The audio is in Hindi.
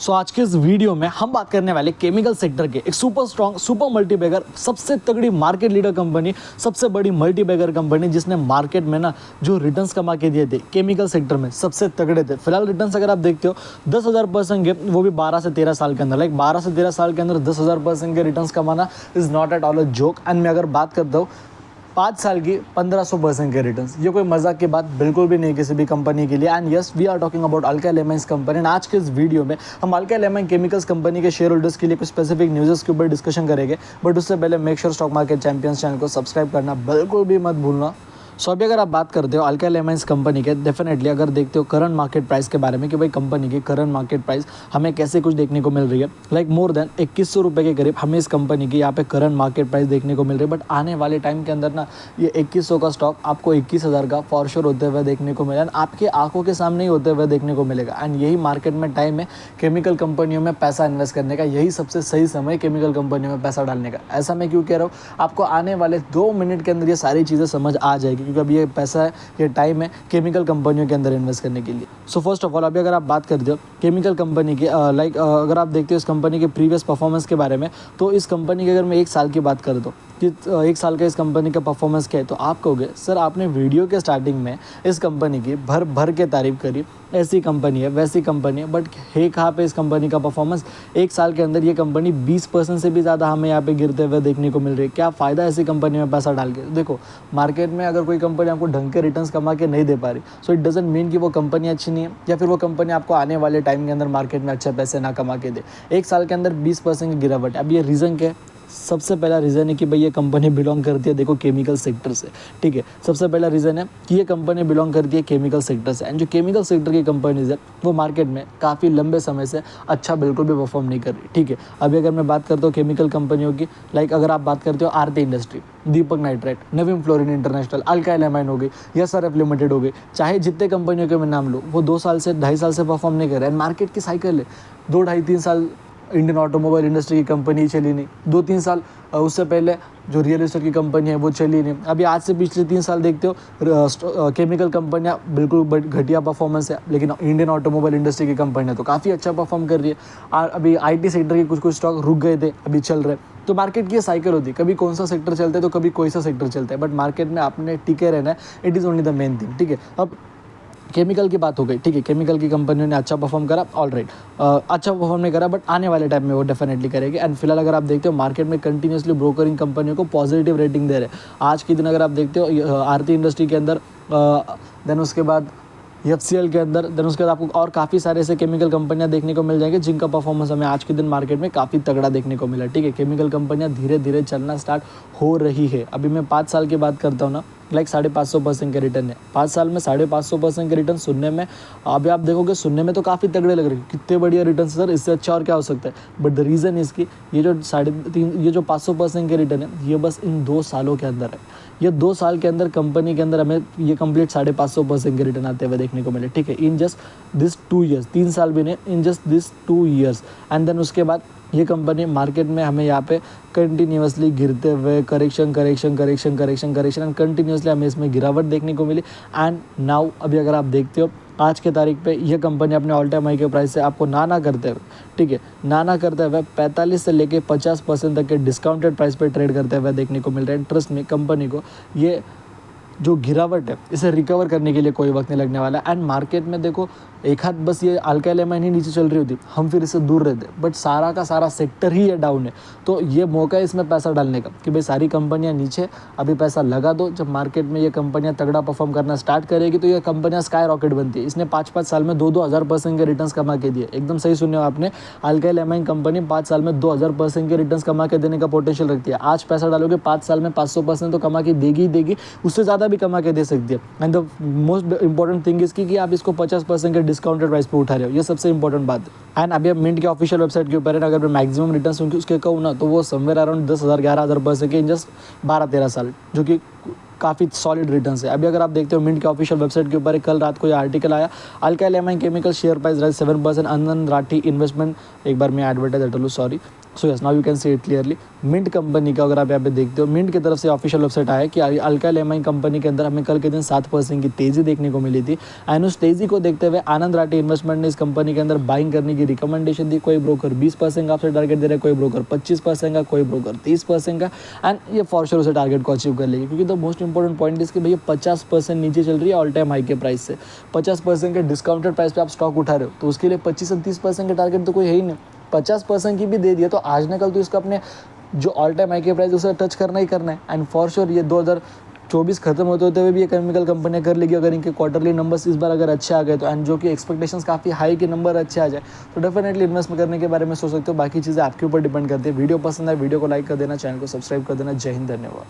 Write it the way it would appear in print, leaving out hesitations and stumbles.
सो आज के इस वीडियो में हम बात करने वाले केमिकल सेक्टर के एक सुपर स्ट्रॉन्ग सुपर मल्टीबैगर सबसे तगड़ी मार्केट लीडर कंपनी, सबसे बड़ी मल्टीबैगर कंपनी जिसने मार्केट में ना जो रिटर्न्स कमा के दिए थे केमिकल सेक्टर में सबसे तगड़े थे। फिलहाल रिटर्न्स अगर आप देखते हो 10,000% के, वो भी 12 से 13 साल के अंदर, लाइक 12 से 13 साल के अंदर 10,000% के रिटर्न्स कमाना is not at all a joke. And मैं अगर बात करता हूँ 5 साल की 1500% के रिटर्न्स, ये कोई मजाक की बात बिल्कुल भी नहीं किसी भी कंपनी के लिए। And yes, we are talking about alkyl amines company. And आज के इस वीडियो में हम अल्काइल एमाइन केमिकल्स कंपनी के शेयर होल्डर्स के लिए कुछ स्पेसिफिक न्यूज़ के ऊपर डिस्कशन करेंगे। बट उससे पहले make sure stock market champions channel को सब्सक्राइब करना बिल्कुल भी मत भूलना। सो अभी अगर आप बात करते हो अल्काइल एमाइन्स कंपनी के, डेफिनेटली अगर देखते हो करंट मार्केट प्राइस के बारे में कि भाई कंपनी की करंट मार्केट प्राइस हमें कैसे कुछ देखने को मिल रही है, लाइक मोर देन 2100 रुपये के करीब हमें इस कंपनी की यहाँ पे करंट मार्केट प्राइस देखने को मिल रही है। बट आने वाले टाइम के अंदर ना ये 2100 का स्टॉक आपको 21,000 का फॉर श्योर होते हुए देखने को मिलेगा, आपके आंखों के सामने ही होते हुए देखने को मिलेगा। एंड यही मार्केट में टाइम है केमिकल कंपनियों में पैसा इन्वेस्ट करने का, यही सबसे सही समय केमिकल कंपनियों में पैसा डालने का। ऐसा मैं क्यों कह रहा हूँ, आपको आने वाले 2 मिनट के अंदर ये सारी चीज़ें समझ आ जाएगी, क्योंकि अभी ये पैसा है, ये टाइम है केमिकल कंपनियों के अंदर इन्वेस्ट करने के लिए। सो फर्स्ट ऑफ ऑल अभी अगर आप बात करते हो केमिकल कंपनी की, लाइक अगर आप देखते हो इस कंपनी के प्रीवियस परफॉर्मेंस के बारे में, तो इस कंपनी की अगर मैं 1 साल की बात कर दूँ कि 1 साल का इस कंपनी का परफॉर्मेंस क्या है, तो आप कहोगे सर आपने वीडियो के स्टार्टिंग में इस कंपनी की भर भर के तारीफ करी, ऐसी कंपनी है वैसी कंपनी है, बट है कहाँ पे इस कंपनी का परफॉर्मेंस। 1 साल के अंदर ये कंपनी 20% से भी ज़्यादा हमें यहाँ पे गिरते हुए देखने को मिल रही है। क्या फ़ायदा ऐसी कंपनी में पैसा डाल के। देखो मार्केट में अगर कोई कंपनी आपको ढंग के रिटर्न्स कमा के नहीं दे पा रही, सो इट डजंट मीन कि वो कंपनी अच्छी नहीं है, या फिर वो कंपनी आपको आने वाले टाइम के अंदर मार्केट में अच्छे पैसे ना कमा के दे। 1 साल के अंदर 20% की गिरावट है। अब ये रीज़न क्या है? सबसे पहला रीज़न है कि भाई ये कंपनी बिलोंग करती है, देखो केमिकल सेक्टर से, ठीक है। सबसे पहला रीज़न है कि ये कंपनी बिलोंग करती है केमिकल सेक्टर से। एंड जो केमिकल सेक्टर की कंपनीज है वो मार्केट में काफ़ी लंबे समय से अच्छा बिल्कुल भी परफॉर्म नहीं कर रही, ठीक है। अभी अगर मैं बात करता हूँ केमिकल कंपनियों की, लाइक अगर आप बात करते हो आरती इंडस्ट्री, दीपक नाइट्राइट, नवीन फ्लोरिन इंटरनेशनल, अल्काइल एमाइन हो गई, एसआरएफ लिमिटेड हो गई, चाहे जितने कंपनियों के मैं नाम लूँ, वो 2 साल से 2.5 साल से परफॉर्म नहीं कर रहे हैं। मार्केट की साइकिल है 2, 2.5, 3 साल इंडियन ऑटोमोबाइल इंडस्ट्री की कंपनी चली नहीं, 2-3 साल उससे पहले जो रियल एस्टेट की कंपनी है वो चली नहीं। अभी आज से पिछले 3 साल देखते हो केमिकल कंपनियां बिल्कुल घटिया परफॉर्मेंस है, लेकिन इंडियन ऑटोमोबाइल इंडस्ट्री की कंपनियां तो काफ़ी अच्छा परफॉर्म कर रही है। अभी आईटी सेक्टर के कुछ स्टॉक रुक गए थे, अभी चल रहे। तो मार्केट की ये साइकिल होती है, कभी कौन सा सेक्टर चलता है तो कभी कोई सा सेक्टर चलता है, बट मार्केट में आपने टिके रहना है, it is only the main thing, ठीक है। अब केमिकल की बात हो गई, ठीक है, केमिकल की कंपनियों ने अच्छा परफॉर्म करा, ऑल राइट, अच्छा परफॉर्म नहीं करा, बट आने वाले टाइम में वो डेफिनेटली करेगी। एंड फिलहाल अगर आप देखते हो मार्केट में कंटिन्यूसली ब्रोकरिंग कंपनियों को पॉजिटिव रेटिंग दे रहे हैं। आज के दिन अगर आप देखते हो आरती इंडस्ट्री के अंदर, देन उसके बाद एफसीएल के अंदर, देन उसके बाद आपको और काफ़ी सारे ऐसे केमिकल कंपनियां देखने को मिल जाएंगे जिनका परफॉर्मेंस हमें आज के दिन मार्केट में काफ़ी तगड़ा देखने को मिला, ठीक है। केमिकल कंपनियां धीरे धीरे चलना स्टार्ट हो रही है। अभी मैं 5 साल की बात करता हूँ ना, लाइक 550% के रिटर्न है 5 साल में। 550% के रिटर्न सुनने में, अभी आप देखोगे सुनने में तो काफ़ी तगड़े लग रहे हैं, कितने बढ़िया रिटर्न सर, इससे अच्छा और क्या हो सकता है। बट द रीज़न इसकी ये जो 3.5 ये जो 500% के रिटर्न है, ये बस इन 2 सालों के अंदर है। ये 2 साल के अंदर कंपनी के अंदर हमें ये कंप्लीट 550% के रिटर्न आते हुए देखने को मिले, ठीक है, इन जस्ट दिस 2 ईयर्स। 3 साल भी नहीं, in just this 2 years. And then उसके बाद ये कंपनी मार्केट में हमें यहाँ पे कंटिन्यूसली गिरते हुए करेक्शन एंड कंटिन्यूसली हमें इसमें गिरावट देखने को मिली। एंड नाउ अभी अगर आप देखते हो आज के तारीख पे ये कंपनी अपने ऑल टाइम हाई के प्राइस से आपको ना करते हुए, ठीक है, ना करते हुए 45 से लेके 50% तक के डिस्काउंटेड प्राइस पे ट्रेड करते हुए देखने को मिल रहा है। ट्रस्ट में कंपनी को ये जो गिरावट है इसे रिकवर करने के लिए कोई वक्त नहीं लगने वाला। एंड मार्केट में देखो एक हाथ बस ये अल्काइल एमाइन ही नीचे चल रही होती, हम फिर इससे दूर रहते, बट सारा का सारा सेक्टर ही ये डाउन है। तो ये मौका है इसमें पैसा डालने का कि भाई सारी कंपनियां नीचे, अभी पैसा लगा दो। जब मार्केट में ये कंपनियां तगड़ा परफॉर्म करना स्टार्ट करेगी तो ये कंपनियां स्काई रॉकेट बनती है। इसने 5-5 साल में 2,000% के रिटर्न्स कमा के दिए, एकदम सही सुने हो आपने। अल्काइल एमाइन कंपनी 5 साल में 2,000% के रिटर्न्स कमा के देने का पोटेंशियल रखती है। आज पैसा डालोगे 5 साल में 500% तो कमा के देगी ही देगी, उससे ज़्यादा भी कमा के दे सकती है। And the most important thing इसकी कि आप इसको 50% के डिस्काउंटेड प्राइस पे उठा रहे हो, ये सबसे इंपॉर्टेंट बात है। एंड अभी अब मिंट के ऑफिशियल वेबसाइट के ऊपर है, अगर मैं मैक्सिमम रिटर्न्स उसके कहूँ ना तो वो समवेयर अराउंड 10,000 11,000% के इन जस्ट 12-13 साल, जो कि काफ़ी सॉलिड रिटर्न्स है। अभी अगर आप देखते हो मिंट के ऑफिशियल वेबसाइट के ऊपर कल रात को ये आर्टिकल आया, alkyl amine chemical share price rise 7%, Anand Rathi investment, एक बार मैं एडवर्टाइज हटा लूँ, sorry, so yes now you can see it clearly. Mint company का अगर आप यहाँ पे देखते हो, मिंट की तरफ से ऑफिशियल वेबसाइट आया कि अल्काइल एमआई कंपनी के अंदर हमें कल के दिन 7% की तेज़ी देखने को मिली थी। एंड उस तेज़ी को देखते हुए आनंद राठी इन्वेस्टमेंट ने इस कंपनी के अंदर बाइंग करने की रिकमेंडेशन दी। कोई ब्रोकर 20% का आपसे टारगेट दे रहा है, कोई ब्रोकर 25% का, कोई ब्रोकर 30% का। एंड ये फॉर श्योर उसे टारगेट को अचीव कर लेगी, क्योंकि द मोस्ट इंपॉर्टेंट पॉइंट इस कि भैया 50% नीचे चल रही है ऑल टाइम हाई के प्राइस से। 50% के डिस्काउंटेड प्राइस पे आप स्टॉक उठा रहे हो, तो उसके लिए 25 और 30% के टारगेट तो कोई है ही नहीं। 50% की भी दे दिया तो आज न कल तो इसका अपने जो ऑल टाइम हाई के प्राइस उसे टच करना ही करना है। एंड फॉर श्योर ये 2024 खत्म होते हुए भी ये केमिकल कंपनियां कर लेगी, अगर इनके क्वार्टरली नंबर्स इस बार अगर अच्छे आ गए तो। एंड जो कि एक्सपेक्टेशंस काफ़ी हाई के नंबर अच्छे आ जाए तो डेफिनेटली इन्वेस्ट करने के बारे में सोच सकते हो। बाकी चीज़ें आपके ऊपर डिपेंड करती है। वीडियो पसंद है, वीडियो को लाइक कर देना, चैनल को सब्सक्राइब कर देना। जय हिंद, धन्यवाद।